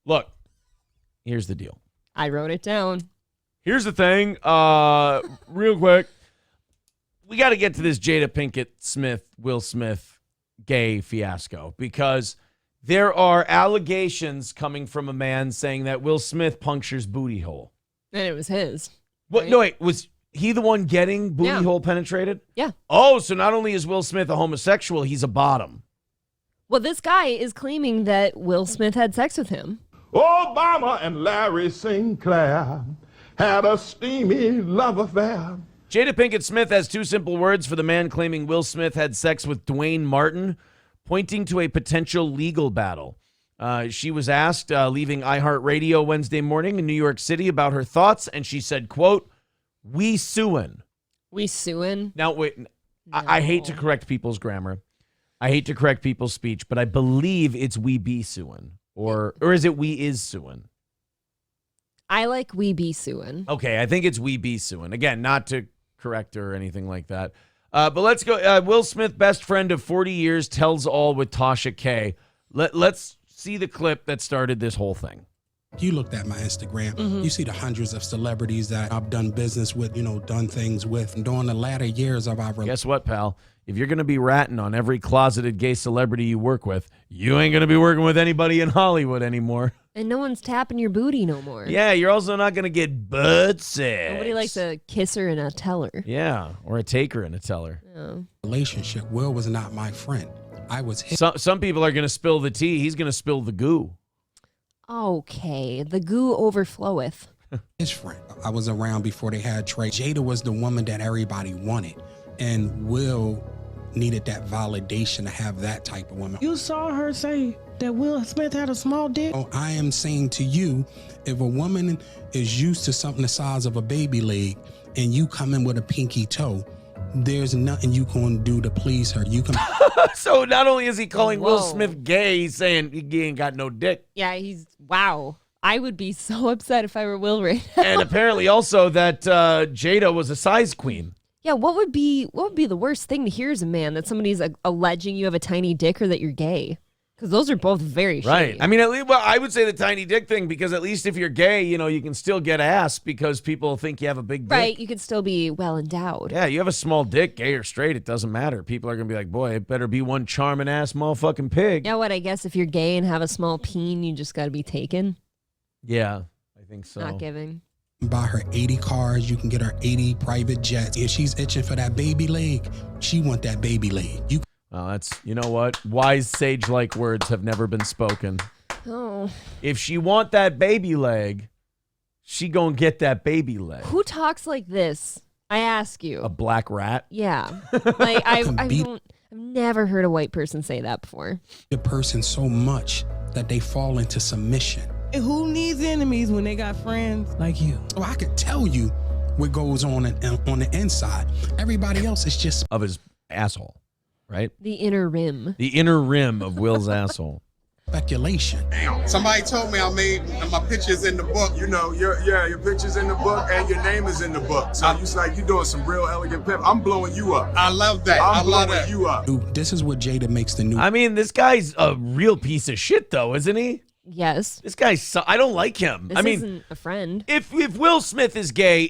Look, here's the deal. I wrote it down. Here's the thing. Real quick. We got to get to this Jada Pinkett Smith, Will Smith gay fiasco because there are allegations coming from a man saying that Will Smith punctures booty hole. And it was his. What? Right? No, wait. Was he the one getting booty hole penetrated? Yeah. Oh, so not only is Will Smith a homosexual, he's a bottom. Well, this guy is claiming that Will Smith had sex with him. Obama and Larry Sinclair had a steamy love affair. Jada Pinkett Smith has two simple words for the man claiming Will Smith had sex with Dwayne Martin, pointing to a potential legal battle. She was asked, leaving iHeartRadio Wednesday morning in New York City, about her thoughts, and she said, quote, "We suin'." We suing? Now, wait, No. I hate to correct people's grammar. I hate to correct people's speech, but I believe it's "we be suin'," or is it "we is suin'"? I like we be suing. Okay, I think it's "we be suin'." Again, not to correct her or anything like that. But let's go. Will Smith, best friend of 40 years, tells all with Tasha K. Let's see the clip that started this whole thing. You looked at my Instagram, you see the hundreds of celebrities that I've done business with, done things with. And during the latter years of our relationship. Guess what, pal? If you're going to be ratting on every closeted gay celebrity you work with, you ain't going to be working with anybody in Hollywood anymore. And no one's tapping your booty no more. Yeah, you're also not going to get butt sex. Nobody likes a kisser and a teller. Yeah, or a taker and a teller. Oh. Relationship, Will was not my friend. I was his. Some people are going to spill the tea. He's going to spill the goo. Okay, the goo overfloweth. His friend. I was around before they had Trey. Jada was the woman that everybody wanted. And Will needed that validation to have that type of woman. You saw her say that Will Smith had a small dick? Oh, I am saying to you, if a woman is used to something the size of a baby leg and you come in with a pinky toe, there's nothing you can do to please her. You can. So not only is he calling Will Whoa. Smith gay, he's saying he ain't got no dick. Yeah, wow. I would be so upset if I were Will right now. And apparently also that Jada was a size queen. Yeah, what would be the worst thing to hear as a man? That somebody's alleging you have a tiny dick or that you're gay? Because those are both very Right. shitty. I mean, at least, well, I would say the tiny dick thing, because at least if you're gay, you can still get ass because people think you have a big dick. Right, you could still be well endowed. Yeah, you have a small dick, gay or straight, it doesn't matter. People are going to be like, boy, it better be one charming ass motherfucking pig. Yeah, what, I guess if you're gay and have a small peen, you just got to be taken? Yeah, I think so. Not giving. Buy her 80 cars, you can get her 80 private jets. If she's itching for that baby leg, she want that baby leg. Well, you know what? Wise sage-like words have never been spoken. Oh. If she want that baby leg, she gonna get that baby leg. Who talks like this? I ask you. A black rat? Yeah. Like, I've never heard a white person say that before. The person so much that they fall into submission. And who needs enemies when they got friends like you? So I could tell you what goes on the inside. Everybody else is just Of his asshole, right? The inner rim. The inner rim of Will's asshole. speculation. Somebody told me I made my pictures in the book. Your picture's in the book and your name is in the book. So you're doing some real elegant pimp. I'm blowing you up. I love that. I'm blowing you up. Dude, this is what Jada makes the new. I mean, this guy's a real piece of shit, though, isn't he? Yes. This guy's. I don't like him. This isn't a friend. If Will Smith is gay,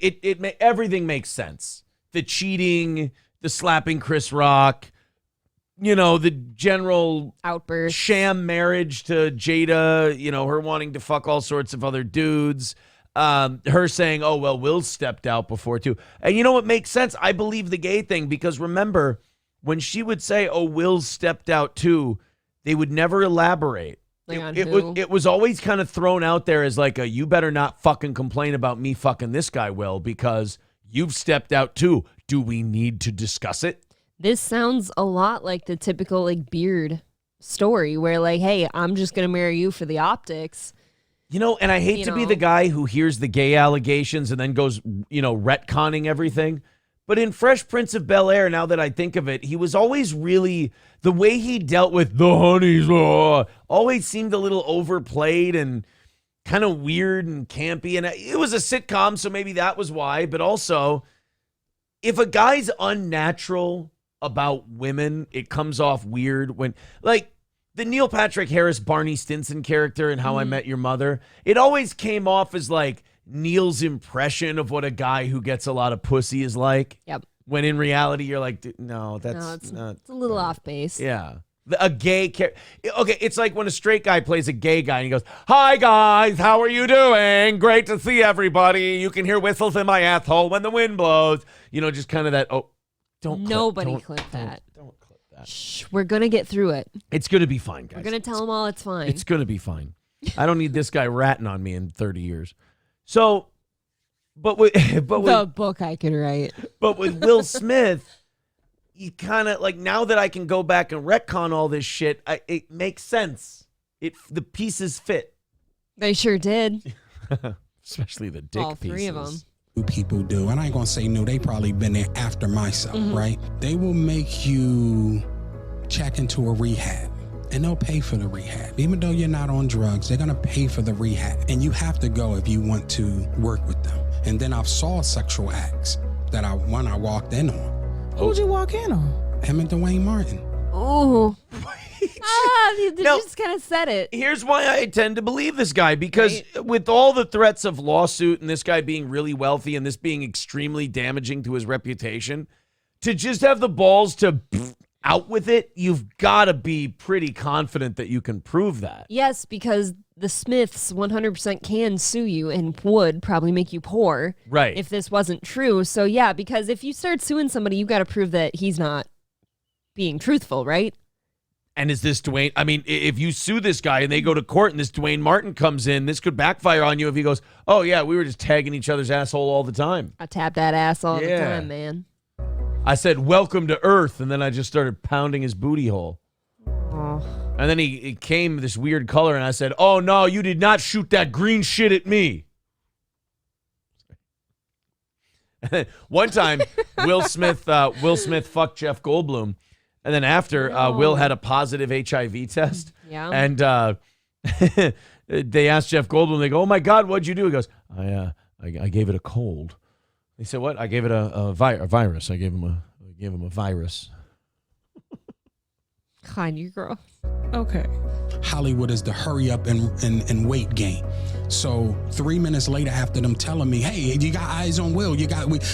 everything makes sense. The cheating, the slapping Chris Rock, the general outburst, sham marriage to Jada, her wanting to fuck all sorts of other dudes, her saying, oh, well, Will stepped out before too. And you know what makes sense? I believe the gay thing, because remember, when she would say, oh, Will stepped out too, they would never elaborate. It was always kind of thrown out there as like you better not fucking complain about me fucking this guy, Will, because you've stepped out too. Do we need to discuss it? This sounds a lot like the typical Beard story where hey, I'm just going to marry you for the optics. And I hate to be the guy who hears the gay allegations and then goes, retconning everything. But in Fresh Prince of Bel-Air, now that I think of it, he was always really, the way he dealt with the honeys, always seemed a little overplayed and kind of weird and campy. And it was a sitcom, so maybe that was why. But also, if a guy's unnatural about women, it comes off weird when, the Neil Patrick Harris Barney Stinson character in How I Met Your Mother, it always came off as like Neil's impression of what a guy who gets a lot of pussy is like. Yep. When in reality, you're like, no, that's No, it's not. It's a little off base. Yeah. A gay character. Okay, it's like when a straight guy plays a gay guy and he goes, "Hi guys, how are you doing? Great to see everybody. You can hear whistles in my asshole when the wind blows." You know, just kind of that. Oh, Nobody clip that. Don't clip that. Shh, we're gonna get through it. It's gonna be fine, guys. We're gonna tell them all it's fine. It's gonna be fine. I don't need this guy ratting on me in 30 years. So, but with the book I could write. But with Will Smith, you kind of like, now that I can go back and retcon all this shit, it makes sense. The pieces fit. They sure did. Especially the dick all three pieces. of them. People do, and I ain't gonna say no, they probably been there after myself, right? They will make you check into a rehab, and they'll pay for the rehab. Even though you're not on drugs, they're gonna pay for the rehab, and you have to go if you want to work with them. And then I've saw sexual acts that I walked in on. Who'd you walk in on? Him and Dwayne Martin. Oh. You just kind of said it. Here's why I tend to believe this guy, because with all the threats of lawsuit and this guy being really wealthy and this being extremely damaging to his reputation, to just have the balls to out with it, you've got to be pretty confident that you can prove that. Yes, because the Smiths 100% can sue you and would probably make you poor. Right. If this wasn't true. So yeah, because if you start suing somebody, you got to prove that he's not being truthful, right? And is this Dwayne? I mean, if you sue this guy and they go to court and this Dwayne Martin comes in, this could backfire on you if he goes, "Oh yeah, we were just tagging each other's asshole all the time. I tap that ass all the time, man." I said, "Welcome to Earth," and then I just started pounding his booty hole. Oh. And then he came this weird color, and I said, "Oh no, you did not shoot that green shit at me." One time, Will Smith fucked Jeff Goldblum. And then after, Will had a positive HIV test. Yeah. And they asked Jeff Goldblum, they go, "Oh my God, what'd you do?" He goes, I gave it a cold. They said, "What?" "I gave it a virus. I gave him a virus." God, you girl. Okay. Hollywood is the hurry up and wait game. So 3 minutes later, after them telling me, "Hey, you got eyes on Will,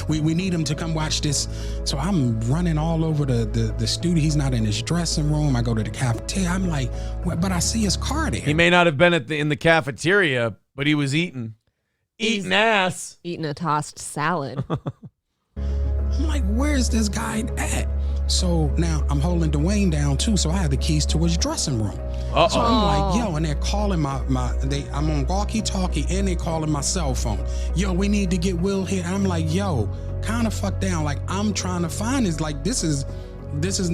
we need him to come watch this." So I'm running all over the studio. He's not in his dressing room. I go to the cafeteria. I'm like, but I see his car there. He may not have been in the cafeteria, but he was eating ass. Eating a tossed salad. I'm like, where's this guy at? So now I'm holding Dwayne down too, so I have the keys to his dressing room. Uh-oh. So I'm like, yo, and they're calling I'm on walkie-talkie and they're calling my cell phone. "Yo, we need to get Will here." And I'm like, yo, kind of fuck down. Like, I'm trying to find this. Like, this is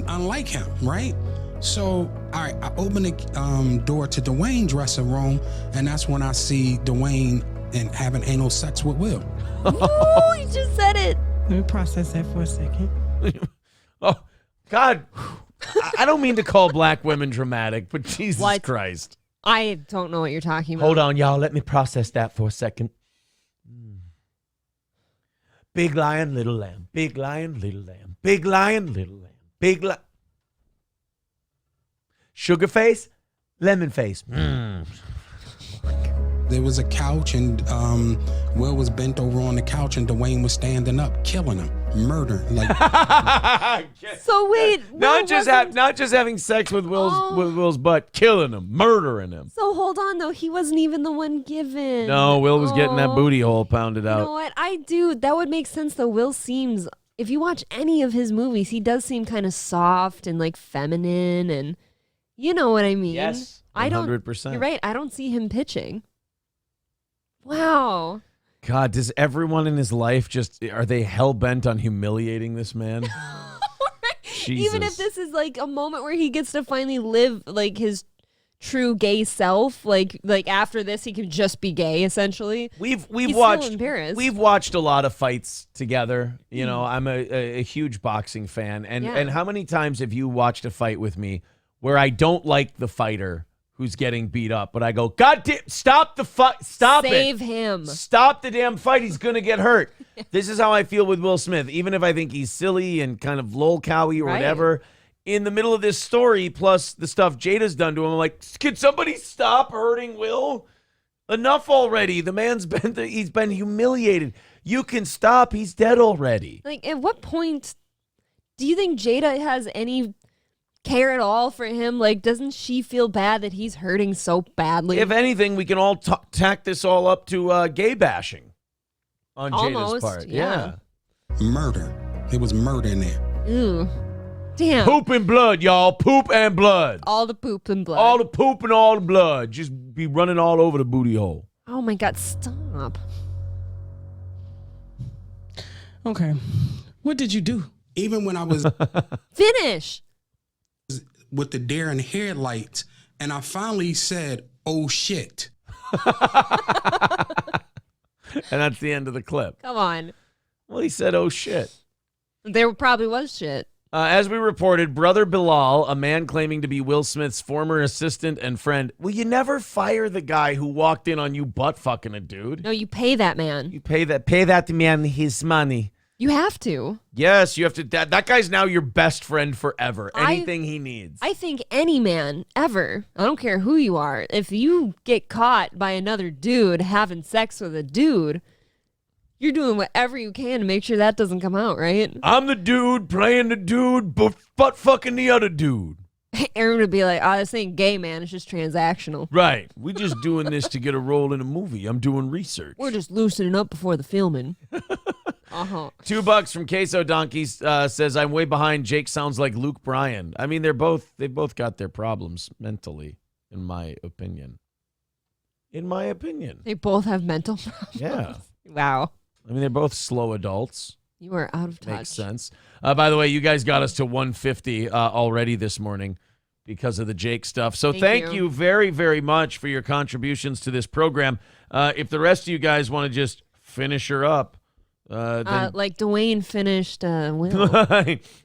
unlike him, right? So, all right, I open the door to Dwayne's dressing room, and that's when I see Dwayne and having anal sex with Will. Ooh, you just said it. Let me process that for a second. Oh, God. I don't mean to call black women dramatic, but Jesus What? Christ. I don't know what you're talking about. Hold on, y'all. Let me process that for a second. Big lion, little lamb. Big lion, little lamb. Big lion, little lamb. Big lion. Sugar face, lemon face. There was a couch, and Will was bent over on the couch, and Dwayne was standing up, killing him, murdering. Like, So wait, not just having sex with Will's butt, killing him, murdering him. So hold on though, he wasn't even the one given. No, Will was getting that booty hole pounded You out. know what? That would make sense though. Will seems, if you watch any of his movies, he does seem kind of soft and like feminine, and you know what I mean. Yes, 100%. I don't. You're right. I don't see him pitching. Wow. God, does everyone in his life are they hell-bent on humiliating this man? Even if this is like a moment where he gets to finally live like his true gay self, like after this he can just be gay essentially. We've He's watched still embarrassed. we've watched a lot of fights together. You know, I'm a huge boxing fan, and how many times have you watched a fight with me where I don't like the fighter who's getting beat up, but I go, "God damn, stop the fight, stop it. Save him. Stop the damn fight, he's going to get hurt." This is how I feel with Will Smith. Even if I think he's silly and kind of lolcowy or Right. whatever, in the middle of this story, plus the stuff Jada's done to him, I'm like, can somebody stop hurting Will? Enough already. The man's he's been humiliated. You can stop. He's dead already. Like, at what point do you think Jada has any care at all for him? Like, doesn't she feel bad that he's hurting so badly? If anything, we can all tack this all up to gay bashing on Jada's part. Yeah. Murder. There was murder in there. Ooh. Damn. Poop and blood, y'all. Poop and blood. All the poop and blood. All the poop and all the blood. Just be running all over the booty hole. Oh, my God. Stop. Okay. What did you do? Even when I was Finish. with the deer and headlights, and I finally said, "Oh shit." And that's the end of the clip. Come on. Well, he said, oh, shit. There probably was shit. As we reported, brother Bilal, a man claiming to be Will Smith's former assistant and friend. Well, you never fire the guy who walked in on you butt fucking a dude. No, you pay that man. You pay that man his money. You have to. Yes, you have to. That guy's now your best friend forever. Anything he needs. I think any man ever, I don't care who you are, if you get caught by another dude having sex with a dude, you're doing whatever you can to make sure that doesn't come out, right? I'm the dude playing the dude, but butt fucking the other dude. Aaron would be like, oh, this ain't gay, man. It's just transactional. Right. We just doing this to get a role in a movie. I'm doing research. We're just loosening up before the filming. Uh-huh. $2 from Queso Donkeys says, I'm way behind. Jake sounds like Luke Bryan. I mean, they both got their problems mentally, in my opinion. In my opinion. They both have mental problems. Yeah. Wow. I mean, they're both slow adults. You are out of touch. Makes sense. By the way, you guys got us to 150 already this morning because of the Jake stuff. So thank you very, very much for your contributions to this program. If the rest of you guys want to just finish her up. Like Dwayne finished Will.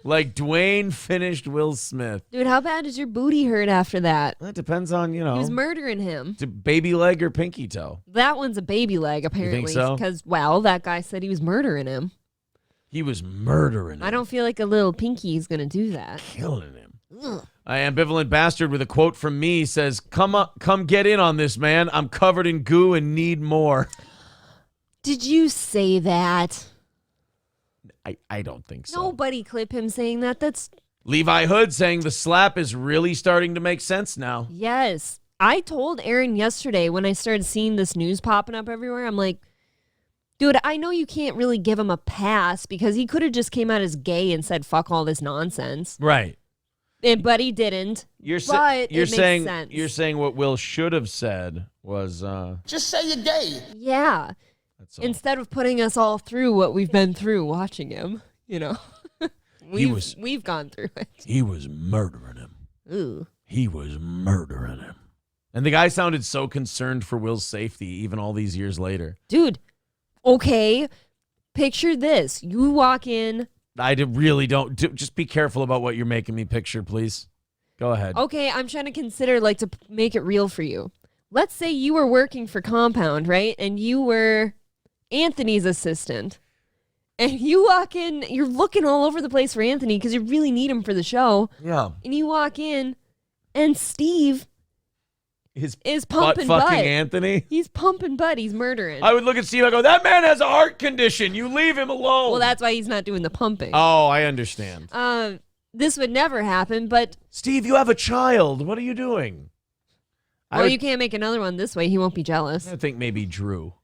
Like Dwayne finished Will Smith. Dude, how bad does your booty hurt after that? That depends on, He was murdering him. Baby leg or pinky toe. That one's a baby leg, apparently. You think so? Because, well, that guy said he was murdering him. He was murdering him. I don't feel like a little pinky is going to do that. Killing him. Ambivalent bastard with a quote from me says, come get in on this, man. I'm covered in goo and need more. Did you say that? I don't think so. Nobody clip him saying that. That's Levi Hood saying the slap is really starting to make sense now. Yes. I told Aaron yesterday when I started seeing this news popping up everywhere, I'm like, dude, I know you can't really give him a pass because he could have just came out as gay and said, fuck all this nonsense. Right. But he didn't. You're saying sense. You're saying what Will should have said was just say you're gay. Yeah. Instead of putting us all through what we've been through watching him, we've gone through it. He was murdering him. Ooh. He was murdering him. And the guy sounded so concerned for Will's safety even all these years later. Dude, okay, picture this. You walk in. I really don't. Just be careful about what you're making me picture, please. Go ahead. Okay, I'm trying to consider, to make it real for you. Let's say you were working for Compound, right? And you were Anthony's assistant. And you walk in, you're looking all over the place for Anthony because you really need him for the show. Yeah. And you walk in, and Steve is pumping fucking butt. Anthony? He's pumping butt. He's murdering. I would look at Steve, I go, that man has a heart condition. You leave him alone. Well, that's why he's not doing the pumping. Oh, I understand. This would never happen, but... Steve, you have a child. What are you doing? Well, you can't make another one this way. He won't be jealous. I think maybe Drew.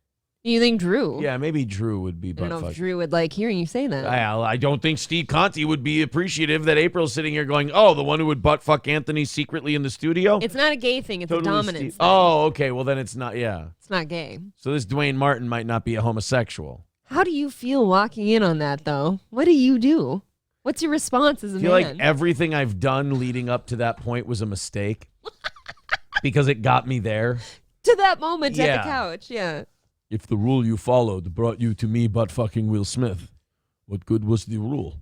You think Drew? Yeah, maybe Drew would be butt I don't know fuck. if Drew would like hearing you say that. I don't think Steve Conti would be appreciative that April's sitting here going, oh, the one who would butt fuck Anthony secretly in the studio? It's not a gay thing. It's totally a dominance thing. Oh, okay. Well, then it's not, yeah. It's not gay. So this Dwayne Martin might not be a homosexual. How do you feel walking in on that, though? What do you do? What's your response as a man? I feel like everything I've done leading up to that point was a mistake because it got me there. To that moment at the couch, yeah. If the rule you followed brought you to me butt fucking Will Smith, what good was the rule?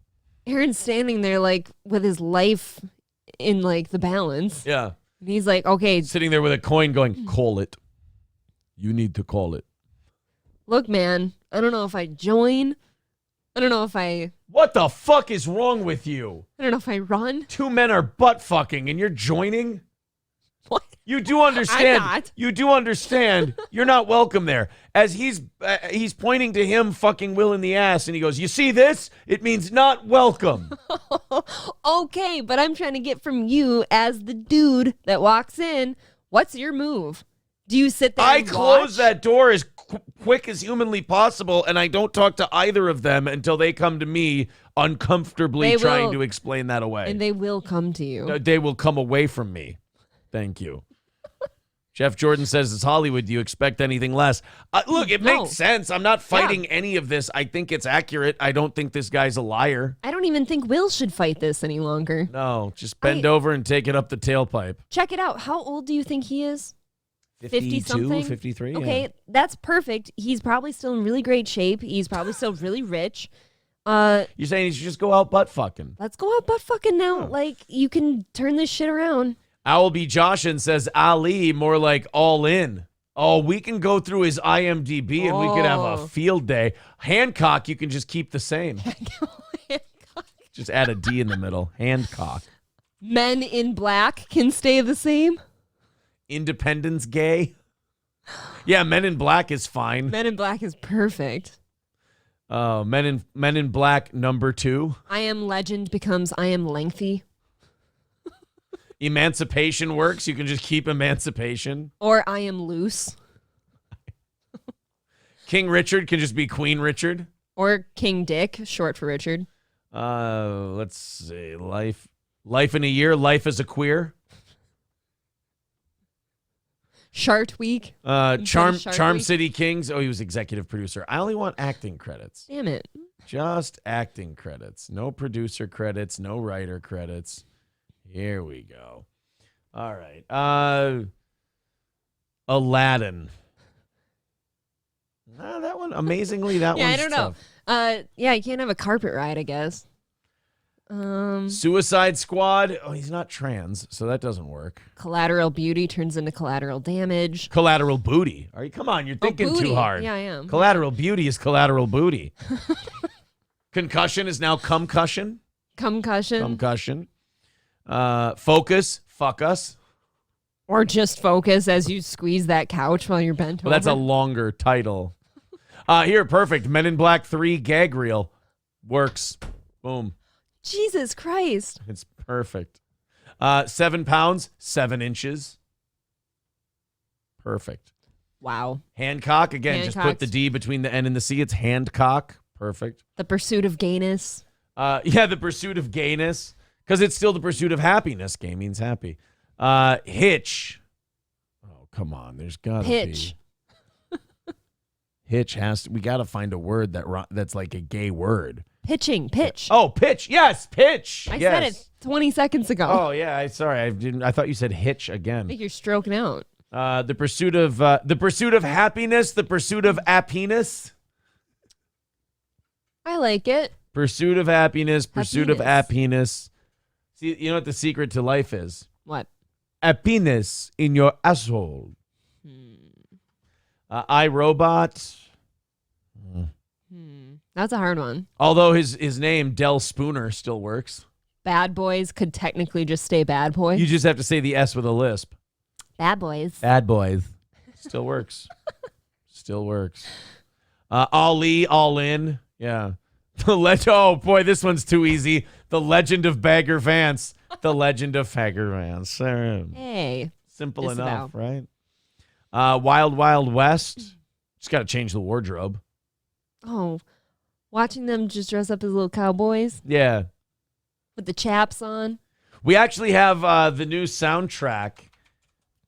Aaron's standing there with his life in the balance. Yeah. And he's like, okay. Sitting there with a coin going, call it. You need to call it. Look, man, I don't know if I join. I don't know if I What the fuck is wrong with you? run. Two men are butt fucking and you're joining? What? You do understand. I'm not. You do understand. You're not welcome there. As he's pointing to him fucking Will in the ass, and he goes, "You see this? It means not welcome." Okay, but I'm trying to get from you as the dude that walks in. What's your move? Do you sit there I and close watch? that door as quick as humanly possible, and I don't talk to either of them until they come to me uncomfortably They trying will. to explain that away. And they will come to you. They will come away from me. Thank you. Jeff Jordan says, it's Hollywood. Do you expect anything less? Look, it No. makes sense. I'm not fighting any of this. I think it's accurate. I don't think this guy's a liar. I don't even think Will should fight this any longer. No, just bend over and take it up the tailpipe. Check it out. How old do you think he is? 52, 50-something? 53? Okay, Yeah. that's perfect. He's probably still in really great shape. He's probably still really rich. You're saying he should just go out butt fucking. Let's go out butt fucking now. Like, you can turn this shit around. Owl B. Joshin says Ali, more like all in. Oh, we can go through his IMDb and we could have a field day. Hancock, you can just keep the same. Just add a D in the middle. Hancock. Men in Black can stay the same. Independence Gay. Yeah, Men in Black is fine. Men in Black is perfect. Men in Black #2. I Am Legend becomes I Am Lengthy. Emancipation works. You can just keep Emancipation. Or I Am Loose. King Richard can just be Queen Richard. Or King Dick, short for Richard. Let's see. Life in a Year. Life as a Queer. Shart Week. Charm Week. City Kings. Oh, he was executive producer. I only want acting credits. Damn it. Just acting credits. No producer credits. No writer credits. Here we go. All right. Aladdin. That one, amazingly, that Yeah, one's I don't know. tough. Yeah, you can't have a carpet ride, I guess. Suicide Squad. Oh, he's not trans, so that doesn't work. Collateral Beauty turns into collateral damage. Collateral Booty. Are you? Come on, you're thinking booty. too hard. Yeah, I am. Collateral Beauty is collateral booty. Concussion is now cumcussion. Concussion. Cumcussion. Focus. Fuck us. Or just focus as you squeeze that couch while you're bent Well, that's a over. longer title. Here, perfect. Men in Black 3 gag reel. Works. Boom. Jesus Christ. It's perfect. 7 pounds, 7 inches. Perfect. Wow. Hancock, again, just put Hancock's- the D between the N and the C. It's Handcock. Perfect. The Pursuit of Gayness. Yeah, the Pursuit of Gayness. Because it's still the Pursuit of Happiness. Gay means happy. Hitch. Oh, come on. There's got to be. Pitch. Hitch has to, we got to find a word that's like a gay word. Pitching. Pitch. Oh, pitch. Yes, pitch. I yes. said it 20 seconds ago. Oh, yeah. I thought you said hitch I again. think you're stroking out. The pursuit of happiness, the pursuit of happiness. I like it. Pursuit of happiness, pursuit of Happiness. happiness. See, you know what the secret to life is? What? Happiness in your asshole. iRobot. That's a hard one. Although his name, Del Spooner, still works. Bad Boys could technically just stay Bad Boys. You just have to say the S with a lisp. Bad Boys. Bad boys. Still works. Still works. Ali, all in. Yeah. Oh, boy, this one's too easy. The Legend of Bagger Vance. The Legend of Bagger Vance. Hey. Simple Just enough, about. right? Wild Wild West. Just got to change the wardrobe. Oh, watching them just dress up as little cowboys Yeah. with the chaps on. We actually have the new soundtrack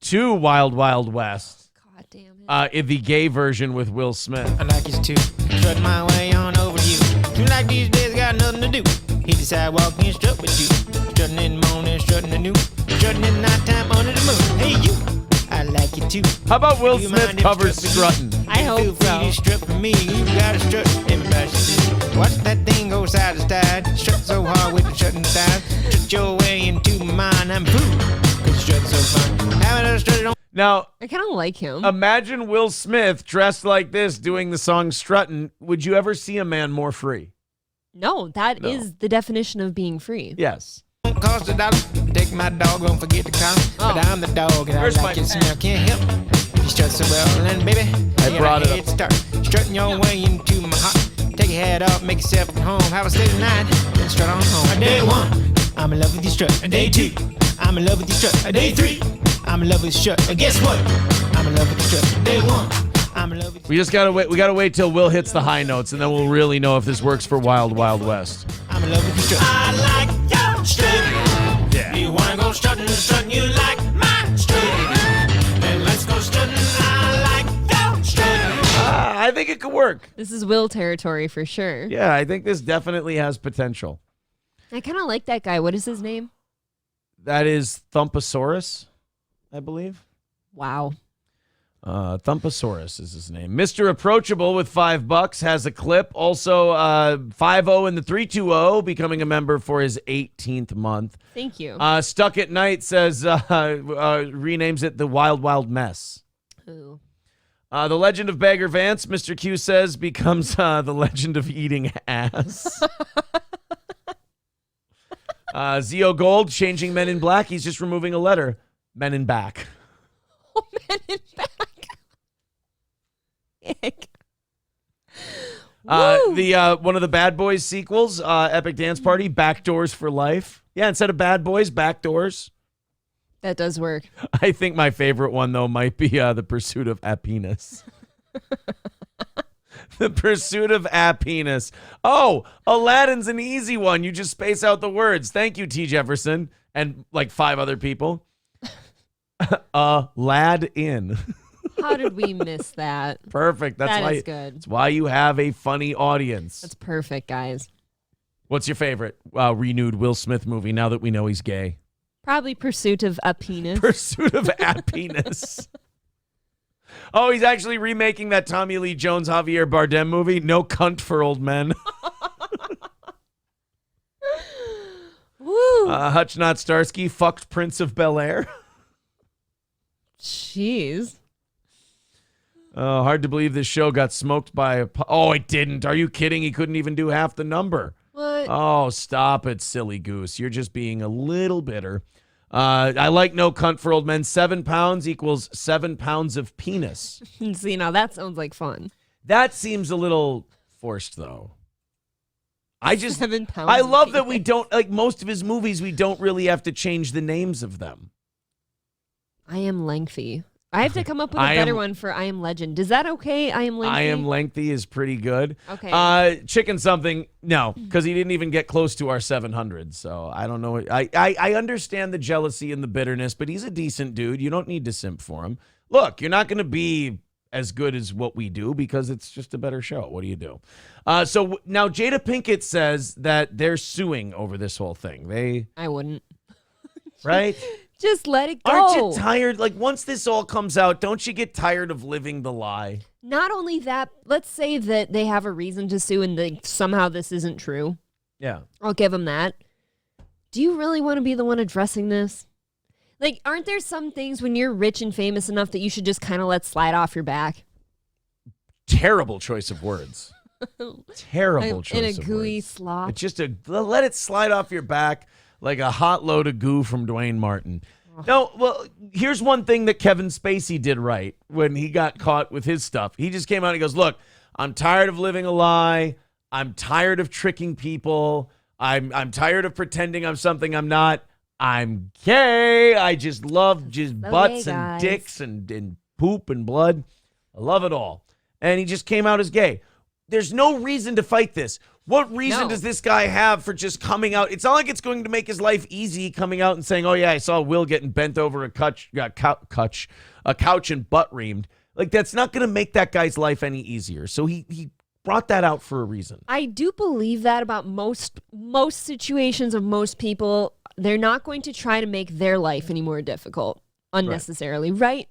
to Wild Wild West. God damn it. In the gay version with Will Smith. I like it too. Strut my way on over to you. Seems like these days got nothing to do. Hit the sidewalk and strut with you. Strutting in the morning, strutting the noon. Strutting in the nighttime under the moon. Hey you, I like it too. How about Will Do you Smith mind if covers strut for you? strutting? I hope Feel free so. to strut for me. You gotta strut. Everybody should do. Watch that thing go side to side. Strut so hard with the strutting side. Strut your way into my mind. I'm through. Cause strutting so fun. Having a strut on. Now, I kind of like him. imagine Will Smith dressed like this doing the song Struttin'. Would you ever see a man more free? No, that is the definition of being free. Yes. Cost $1. Take my dog, don't forget to come. But I'm the dog, and Where's I my- like your smell. Can't help. You strut so well, and baby, I brought it up. Start strutting your way into my heart. Take your hat off, make yourself at home. Have a steady night, then strut on home. Day 1, I'm in love with your strut. Day 2, I'm in love with your strut. Day 3, I'm in love with your strut. And guess what? I'm in love with your strut. Day 1, I'm in love with your We just gotta wait. We gotta wait till Will hits the high notes, and then we'll really know if this works for Wild Wild West. I'm in love with your strut. I like your strut. Yeah. You wanna go strutting, strutting, you like my strut. Then let's go strutting. I like your strut. I think it could work. This is Will territory for sure. Yeah, I think this definitely has potential. I kind of like that guy. What is his name? That is Thumpasaurus, I believe. Wow. Thumpasaurus is his name. Mr. Approachable with $5 has a clip. Also, 5-0 in the 320, becoming a member for his 18th month. Thank you. Stuck at Night says, renames it the Wild Wild Mess. Ooh. The Legend of Bagger Vance, Mr. Q says, becomes the Legend of Eating Ass. Zio Gold, changing Men in Black. He's just removing a letter. Men in Back. Oh, Men in Back. The one of the Bad Boys sequels, Epic Dance Party, Backdoors for Life. Yeah, instead of Bad Boys, Backdoors. That does work. I think my favorite one, though, might be The Pursuit of Happiness. The Pursuit of Happiness. Oh, Aladdin's an easy one. You just space out the words. Thank you, T. Jefferson, and like 5 other people. Lad in. How did we miss that? Perfect. That's That why. is good. That's why you have a funny audience. That's perfect, guys. What's your favorite renewed Will Smith movie now that we know he's gay? Probably Pursuit of a Penis. Pursuit of Happiness. Oh, he's actually remaking that Tommy Lee Jones, Javier Bardem movie, No Cunt for Old Men. Woo! Hutch Not Starsky fucked Prince of Bel-Air. Jeez. Hard to believe this show got smoked by a... Oh, it didn't. Are you kidding? He couldn't even do half the number. What? Oh, stop it, silly goose. You're just being a little bitter. I like No Cunt for Old Men. 7 pounds equals 7 pounds of penis. See, now that sounds like fun. That seems a little forced, though. 7 pounds. I of love that penis. we don't, like most of his movies, we don't really have to change the names of them. I Am Lengthy. I have to come up with a better one for I Am Legend. Is that okay? I Am Lengthy? I Am Lengthy is pretty good. Okay. Chicken Something, no, because he didn't even get close to our 700. So I don't know. I understand the jealousy and the bitterness, but he's a decent dude. You don't need to simp for him. Look, you're not going to be as good as what we do because it's just a better show. What do you do? So now Jada Pinkett says that they're suing over this whole thing. I wouldn't. Right? Just let it go. Aren't you tired? Like, once this all comes out, don't you get tired of living the lie? Not only that, let's say that they have a reason to sue and somehow this isn't true. Yeah. I'll give them that. Do you really want to be the one addressing this? Like, aren't there some things when you're rich and famous enough that you should just kind of let slide off your back? Terrible choice of words. Terrible choice In a of gooey words. slop. It's just let it slide off your back like a hot load of goo from Dwayne Martin. No, well, here's one thing that Kevin Spacey did right when he got caught with his stuff. He just came out and he goes, look, I'm tired of living a lie. I'm tired of tricking people. I'm tired of pretending I'm something I'm not. I'm gay. I just love just butts gay, and guys. dicks and poop and blood. I love it all. And he just came out as gay. There's no reason to fight this. What reason does this guy have for just coming out? It's not like it's going to make his life easy coming out and saying, oh, yeah, I saw Will getting bent over a couch and butt reamed. Like, that's not going to make that guy's life any easier. So he brought that out for a reason. I do believe that about most situations of most people. They're not going to try to make their life any more difficult unnecessarily, right?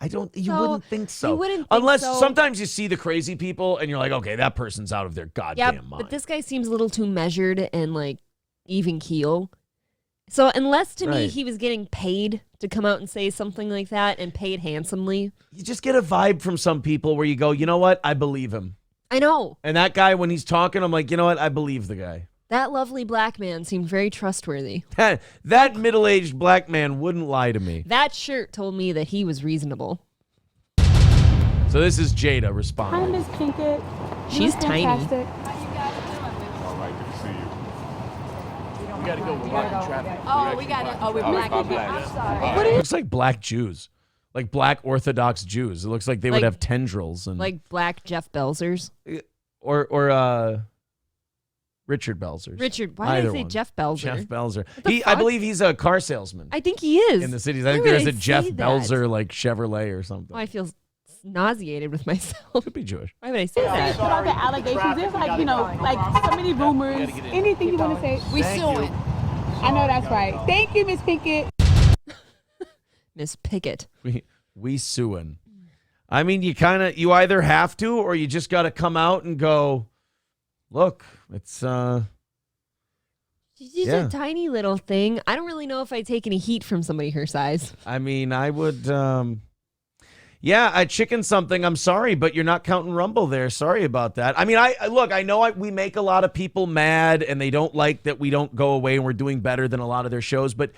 You wouldn't think so. You wouldn't think Unless so. sometimes you see the crazy people and you're like, okay, that person's out of their goddamn mind. But this guy seems a little too measured and like even keel. So unless to me he was getting paid to come out and say something like that and paid handsomely. You just get a vibe from some people where you go, you know what? I believe him. I know. And that guy, when he's talking, I'm like, you know what? I believe the guy. That lovely black man seemed very trustworthy. That middle-aged black man wouldn't lie to me. That shirt told me that he was reasonable. So this is Jada Hi, responding. Miss Pinkett. She's tiny. Fantastic. Looks like black Jews. Like black Orthodox Jews. It looks like they would Like- have tendrils and Like black Jeff Belzers. or Richard Belzers. Richard, why did Either I say one. Jeff Belzer? Jeff Belzer. the I fuck? believe he's a car salesman I think he is. in the cities. I Why think would there's I a Jeff say that? Belzer like Chevrolet or something. Oh, I feel nauseated with myself. Could be Jewish. Why would I say that? Put out the allegations. There's like, like so many rumors. Anything you want to say? We suing. I know that's right. Thank you, Miss Pinkett. Miss Pickett. We suing. I mean, you either have to or you just got to come out and go, look, it's She's just Yeah. a tiny little thing. I don't really know if I take any heat from somebody her size. I mean, I would I chicken something. I'm sorry, but you're not counting Rumble there. Sorry about that. I mean, I know we make a lot of people mad and they don't like that we don't go away and we're doing better than a lot of their shows, but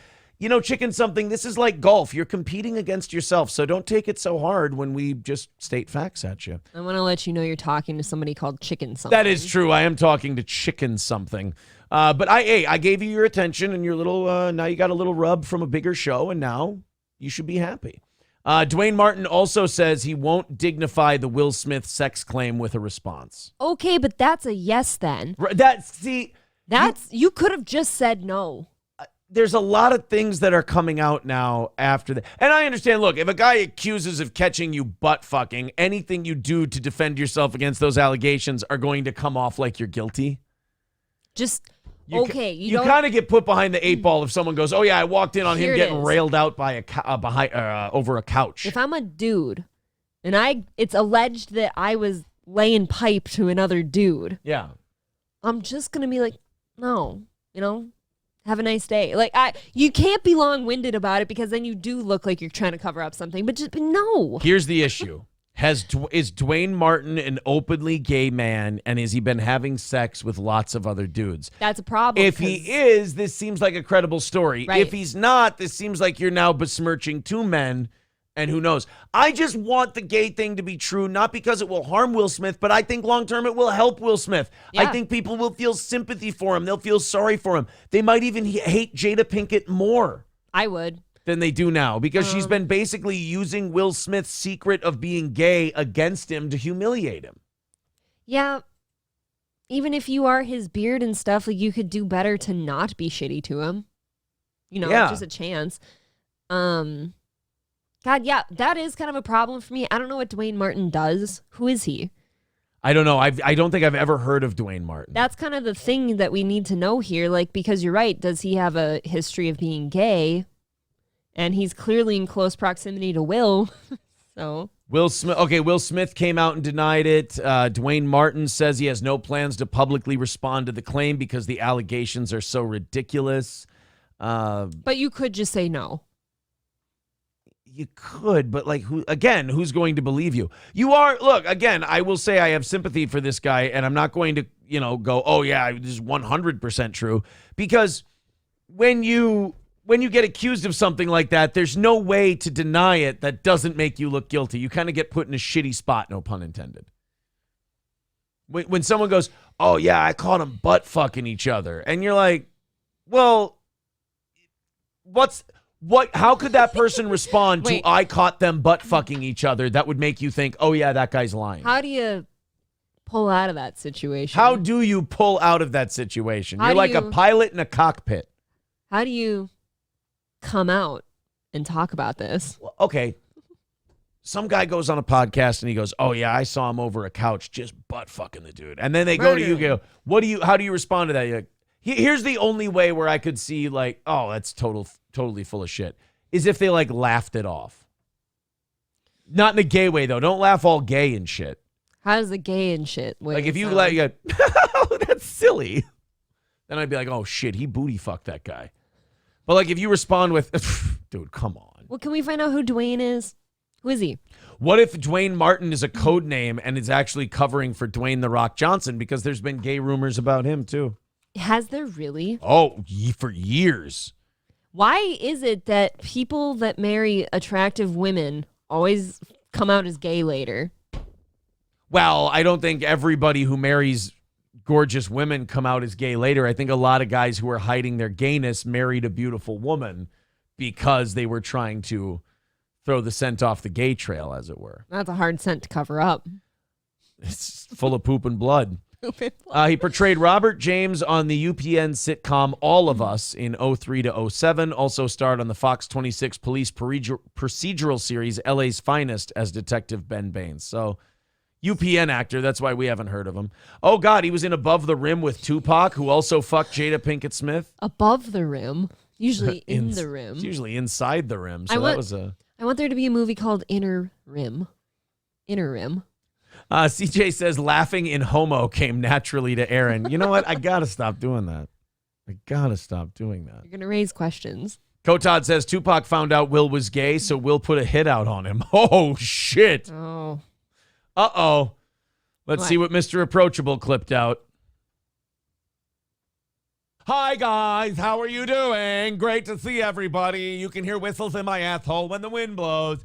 chicken something, this is like golf. You're competing against yourself, so don't take it so hard when we just state facts at you. I want to let you know you're talking to somebody called Chicken Something. That is true. I am talking to chicken something. But I gave you your attention and your little, now you got a little rub from a bigger show, and now you should be happy. Dwayne Martin also says he won't dignify the Will Smith sex claim with a response. Okay, but that's a yes then. You could have just said no. there's a lot of things that are coming out now after that. And I understand, look, if a guy accuses of catching you butt fucking, anything you do to defend yourself against those allegations are going to come off like you're guilty. Just, You kind of get put behind the eight ball if someone goes, oh yeah, I walked in on Here him it getting is. railed out by over a couch. If I'm a dude and it's alleged that I was laying pipe to another dude, yeah. I'm just going to be like, no, have a nice day. Like, you can't be long-winded about it because then you do look like you're trying to cover up something, but no. Here's the issue. Is Dwayne Martin an openly gay man, and has he been having sex with lots of other dudes? That's a problem. If he is, this seems like a credible story. Right. If he's not, this seems like you're now besmirching two men, and who knows? I just want the gay thing to be true, not because it will harm Will Smith, but I think long-term it will help Will Smith. Yeah. I think people will feel sympathy for him. They'll feel sorry for him. They might even hate Jada Pinkett more I would. than they do now because she's been basically using Will Smith's secret of being gay against him to humiliate him. Yeah. Even if you are his beard and stuff, like, you could do better to not be shitty to him. Yeah. Just a chance. God, yeah, that is kind of a problem for me. I don't know what Dwayne Martin does. Who is he? I don't know. I don't think I've ever heard of Dwayne Martin. That's kind of the thing that we need to know here. Like, because you're right. Does he have a history of being gay? And he's clearly in close proximity to Will. So Will Smith came out and denied it. Dwayne Martin says he has no plans to publicly respond to the claim because the allegations are so ridiculous. but you could just say no. You could, but who's going to believe you? Look, again, I will say I have sympathy for this guy, and I'm not going to, go, oh yeah, this is 100% true. Because when you get accused of something like that, there's no way to deny it that doesn't make you look guilty. You kind of get put in a shitty spot, no pun intended. When someone goes, oh yeah, I caught them butt fucking each other, and you're like, well, how could that person respond to Wait. I caught them butt fucking each other? That would make you think, oh yeah, that guy's lying. How do you pull out of that situation? How do you pull out of that situation? How You're do like a you- pilot in a cockpit. How do you come out and talk about this? Well, okay. Some guy goes on a podcast and he goes, oh yeah, I saw him over a couch just butt fucking the dude. And then they go to you, Murdering. how do you respond to that? You're like, here's the only way where I could see like, oh, that's totally full of shit, is if they like laughed it off. Not in a gay way though. Don't laugh all gay and shit. How does the gay and shit? Like if you like, oh, that's silly. Then I'd be like, oh shit, he booty fucked that guy. But like if you respond with, dude, come on. Well, can we find out who Dwayne is? Who is he? What if Dwayne Martin is a code name and is actually covering for Dwayne The Rock Johnson? Because there's been gay rumors about him, too. Has there really? Oh, for years. Why is it that people that marry attractive women always come out as gay later? Well, I don't think everybody who marries gorgeous women come out as gay later. I think a lot of guys who are hiding their gayness married a beautiful woman because they were trying to throw the scent off the gay trail, as it were. That's a hard scent to cover up. It's full of poop and blood. He portrayed Robert James on the UPN sitcom All of Us in 03 to 07. Also starred on the Fox 26 police procedural series LA's Finest as Detective Ben Baines. So, UPN actor, that's why we haven't heard of him. Oh, God, he was in Above the Rim with Tupac, who also fucked Jada Pinkett Smith. Above the rim? Usually in the rim. It's usually inside the rim, so that was a... I want there to be a movie called Inner Rim. Inner Rim. CJ says laughing in homo came naturally to Aaron. You know what? I got to stop doing that. You're going to raise questions. Kotad says Tupac found out Will was gay, so Will put a hit out on him. Oh, shit. Oh. Uh-oh. Let's What? see what Mr. Approachable clipped out. Hi, guys. How are you doing? Great to see everybody. You can hear whistles in my asshole when the wind blows.